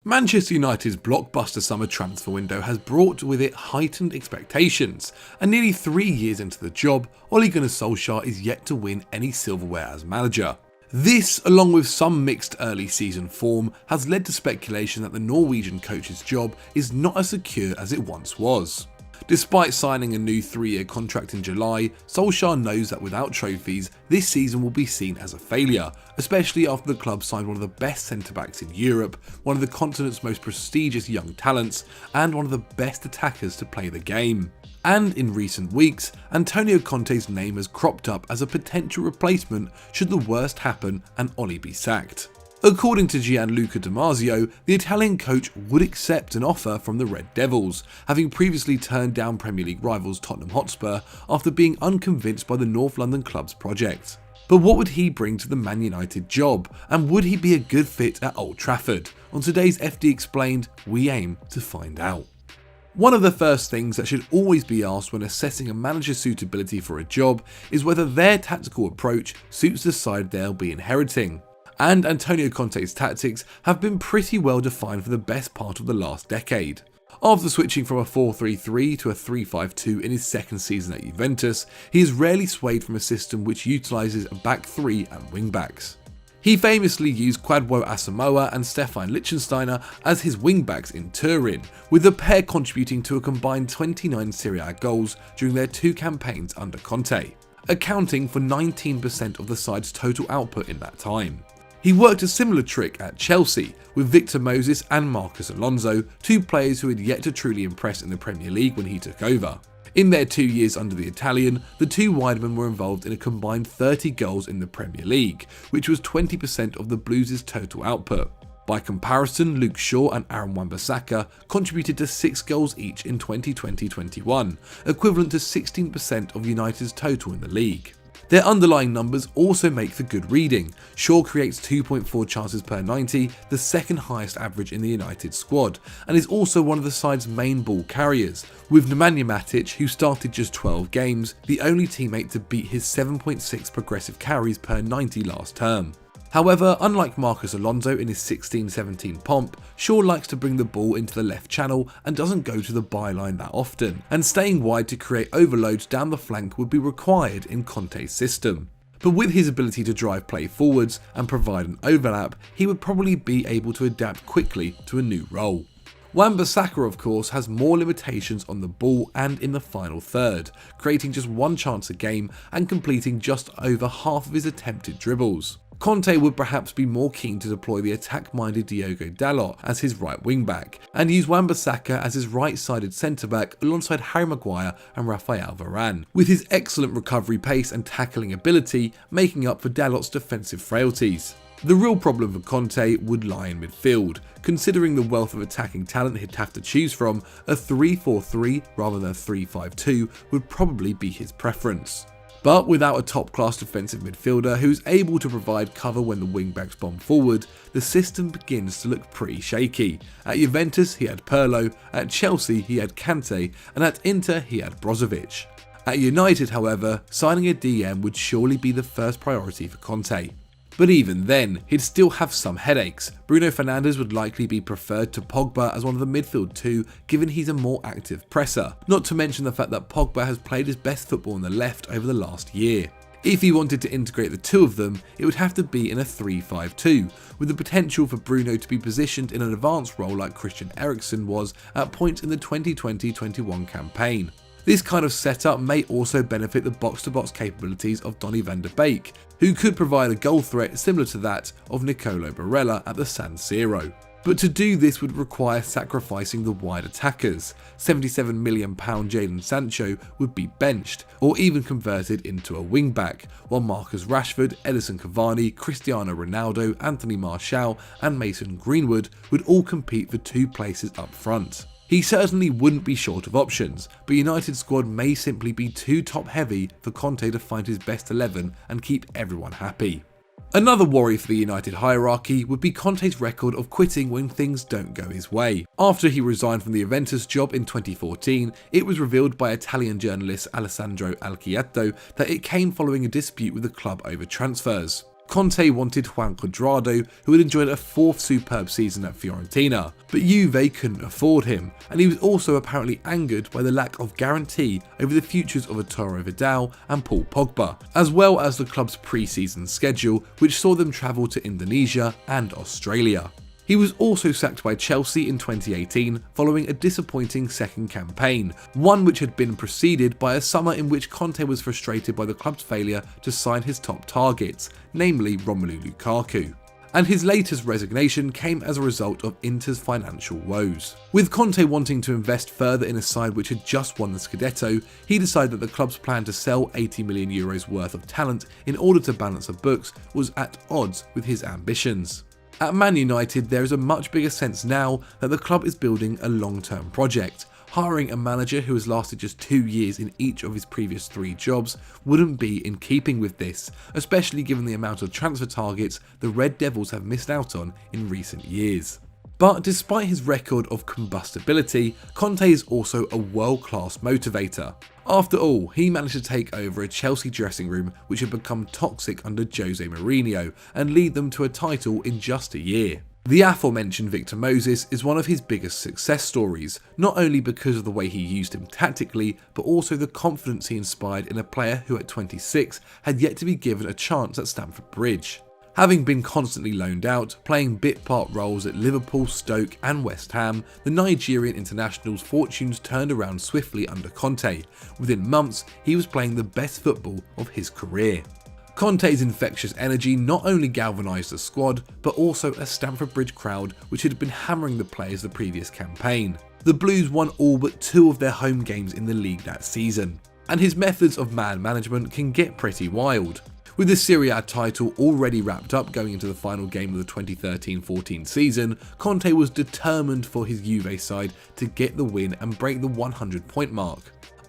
Manchester United's blockbuster summer transfer window has brought with it heightened expectations, and nearly 3 years into the job, Ole Gunnar Solskjaer is yet to win any silverware as manager. This, along with some mixed early season form, has led to speculation that the Norwegian coach's job is not as secure as it once was. Despite signing a new 3-year contract in July, Solskjaer knows that without trophies, this season will be seen as a failure, especially after the club signed one of the best centre-backs in Europe, one of the continent's most prestigious young talents, and one of the best attackers to play the game. And in recent weeks, Antonio Conte's name has cropped up as a potential replacement should the worst happen and Ole be sacked. According to Gianluca Di Marzio, the Italian coach would accept an offer from the Red Devils, having previously turned down Premier League rivals Tottenham Hotspur after being unconvinced by the North London club's project. But what would he bring to the Man United job, and would he be a good fit at Old Trafford? On today's FD Explained, we aim to find out. One of the first things that should always be asked when assessing a manager's suitability for a job is whether their tactical approach suits the side they'll be inheriting. And Antonio Conte's tactics have been pretty well defined for the best part of the last decade. After switching from a 4-3-3 to a 3-5-2 in his second season at Juventus, he has rarely swayed from a system which utilises a back three and wing backs. He famously used Kwadwo Asamoah and Stefan Lichtsteiner as his wing-backs in Turin, with the pair contributing to a combined 29 Serie A goals during their 2 campaigns under Conte, accounting for 19% of the side's total output in that time. He worked a similar trick at Chelsea, with Victor Moses and Marcos Alonso, 2 players who had yet to truly impress in the Premier League when he took over. In their 2 years under the Italian, the 2 widemen were involved in a combined 30 goals in the Premier League, which was 20% of the Blues' total output. By comparison, Luke Shaw and Aaron Wan-Bissaka contributed to 6 goals each in 2020-21, equivalent to 16% of United's total in the league. Their underlying numbers also make for good reading. Shaw creates 2.4 chances per 90, the second highest average in the United squad, and is also one of the side's main ball carriers, with Nemanja Matic, who started just 12 games, the only teammate to beat his 7.6 progressive carries per 90 last term. However, unlike Marcos Alonso in his 16-17 pomp, Shaw likes to bring the ball into the left channel and doesn't go to the byline that often, and staying wide to create overloads down the flank would be required in Conte's system. But with his ability to drive play forwards and provide an overlap, he would probably be able to adapt quickly to a new role. Wan-Bissaka, of course, has more limitations on the ball and in the final third, creating just 1 chance a game and completing just over half of his attempted dribbles. Conte would perhaps be more keen to deploy the attack-minded Diogo Dalot as his right wing-back, and use Wan-Bissaka as his right-sided centre-back alongside Harry Maguire and Raphael Varane, with his excellent recovery pace and tackling ability making up for Dalot's defensive frailties. The real problem for Conte would lie in midfield. Considering the wealth of attacking talent he'd have to choose from, a 3-4-3 rather than a 3-5-2 would probably be his preference. But without a top-class defensive midfielder who's able to provide cover when the wing-backs bomb forward, the system begins to look pretty shaky. At Juventus he had Pirlo, at Chelsea he had Kante, and at Inter he had Brozovic. At United, however, signing a DM would surely be the first priority for Conte. But even then, he'd still have some headaches. Bruno Fernandes would likely be preferred to Pogba as one of the midfield 2, given he's a more active presser, not to mention the fact that Pogba has played his best football on the left over the last year. If he wanted to integrate the 2 of them, it would have to be in a 3-5-2, with the potential for Bruno to be positioned in an advanced role like Christian Eriksen was at points in the 2020-21 campaign. This kind of setup may also benefit the box-to-box capabilities of Donny van de Beek, who could provide a goal threat similar to that of Nicolo Barella at the San Siro. But to do this would require sacrificing the wide attackers. £77 million Jadon Sancho would be benched, or even converted into a wing-back, while Marcus Rashford, Edison Cavani, Cristiano Ronaldo, Anthony Martial and Mason Greenwood would all compete for 2 places up front. He certainly wouldn't be short of options, but United's squad may simply be too top-heavy for Conte to find his best 11 and keep everyone happy. Another worry for the United hierarchy would be Conte's record of quitting when things don't go his way. After he resigned from the Juventus job in 2014, it was revealed by Italian journalist Alessandro Alchietto that it came following a dispute with the club over transfers. Conte wanted Juan Cuadrado, who had enjoyed a fourth superb season at Fiorentina, but Juve couldn't afford him, and he was also apparently angered by the lack of guarantee over the futures of Arturo Vidal and Paul Pogba, as well as the club's pre-season schedule, which saw them travel to Indonesia and Australia. He was also sacked by Chelsea in 2018 following a disappointing second campaign, one which had been preceded by a summer in which Conte was frustrated by the club's failure to sign his top targets, namely Romelu Lukaku. And his latest resignation came as a result of Inter's financial woes. With Conte wanting to invest further in a side which had just won the Scudetto, he decided that the club's plan to sell €80 million worth of talent in order to balance the books was at odds with his ambitions. At Man United, there is a much bigger sense now that the club is building a long-term project. Hiring a manager who has lasted just 2 years in each of his previous 3 jobs wouldn't be in keeping with this, especially given the amount of transfer targets the Red Devils have missed out on in recent years. But despite his record of combustibility, Conte is also a world-class motivator. After all, he managed to take over a Chelsea dressing room which had become toxic under Jose Mourinho and lead them to a title in just a year. The aforementioned Victor Moses is one of his biggest success stories, not only because of the way he used him tactically, but also the confidence he inspired in a player who at 26 had yet to be given a chance at Stamford Bridge. Having been constantly loaned out, playing bit-part roles at Liverpool, Stoke and West Ham, the Nigerian international's fortunes turned around swiftly under Conte. Within months, he was playing the best football of his career. Conte's infectious energy not only galvanised the squad, but also a Stamford Bridge crowd which had been hammering the players the previous campaign. The Blues won all but 2 of their home games in the league that season. And his methods of man management can get pretty wild. With the Serie A title already wrapped up going into the final game of the 2013-14 season, Conte was determined for his Juve side to get the win and break the 100-point mark.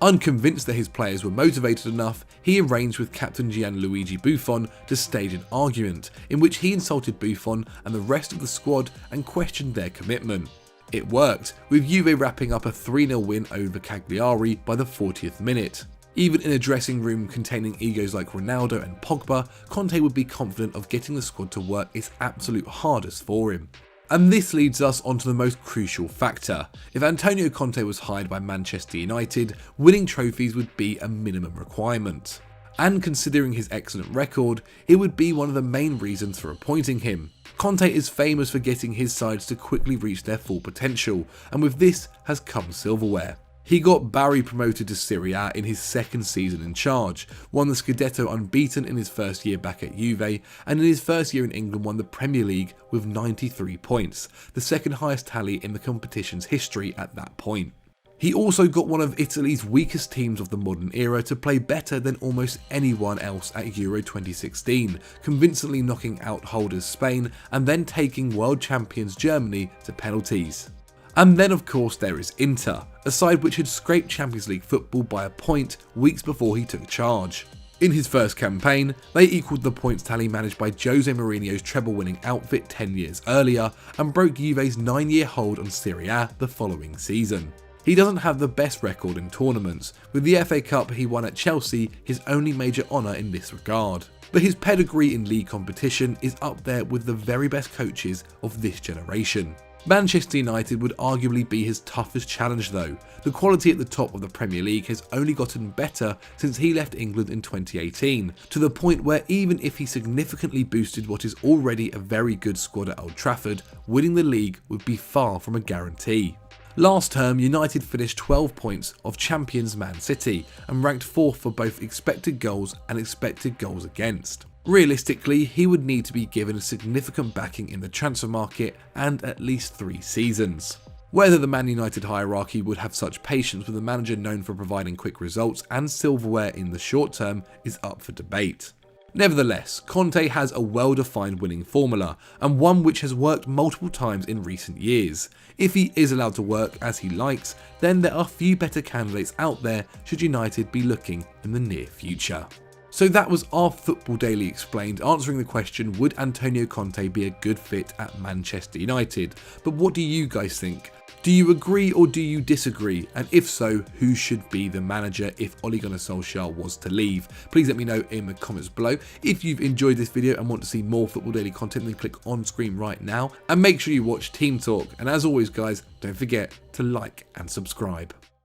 Unconvinced that his players were motivated enough, he arranged with captain Gianluigi Buffon to stage an argument, in which he insulted Buffon and the rest of the squad and questioned their commitment. It worked, with Juve wrapping up a 3-0 win over Cagliari by the 40th minute. Even in a dressing room containing egos like Ronaldo and Pogba, Conte would be confident of getting the squad to work its absolute hardest for him. And this leads us onto the most crucial factor. If Antonio Conte was hired by Manchester United, winning trophies would be a minimum requirement. And considering his excellent record, it would be one of the main reasons for appointing him. Conte is famous for getting his sides to quickly reach their full potential, and with this has come silverware. He got Bari promoted to Serie A in his second season in charge, won the Scudetto unbeaten in his first year back at Juve, and in his first year in England won the Premier League with 93 points, the second highest tally in the competition's history at that point. He also got one of Italy's weakest teams of the modern era to play better than almost anyone else at Euro 2016, convincingly knocking out holders Spain and then taking world champions Germany to penalties. And then of course there is Inter, a side which had scraped Champions League football by a point weeks before he took charge. In his first campaign, they equalled the points tally managed by Jose Mourinho's treble-winning outfit 10 years earlier and broke Juve's 9-year hold on Serie A the following season. He doesn't have the best record in tournaments, with the FA Cup he won at Chelsea his only major honour in this regard. But his pedigree in league competition is up there with the very best coaches of this generation. Manchester United would arguably be his toughest challenge though. The quality at the top of the Premier League has only gotten better since he left England in 2018, to the point where even if he significantly boosted what is already a very good squad at Old Trafford, winning the league would be far from a guarantee. Last term, United finished 12 points off champions Man City and ranked 4th for both expected goals and expected goals against. Realistically, he would need to be given a significant backing in the transfer market and at least 3 seasons. Whether the Man United hierarchy would have such patience with a manager known for providing quick results and silverware in the short term is up for debate. Nevertheless, Conte has a well-defined winning formula, and one which has worked multiple times in recent years. If he is allowed to work as he likes, then there are few better candidates out there should United be looking in the near future. So that was our Football Daily Explained, answering the question, would Antonio Conte be a good fit at Manchester United? But what do you guys think? Do Do you agree or do you disagree? And if so, who should be the manager if Ole Gunnar Solskjaer was to leave? Please let me know in the comments below. If you've enjoyed this video and want to see more Football Daily content, then click on screen right now and make sure you watch Team Talk. And as always guys, don't forget to like and subscribe.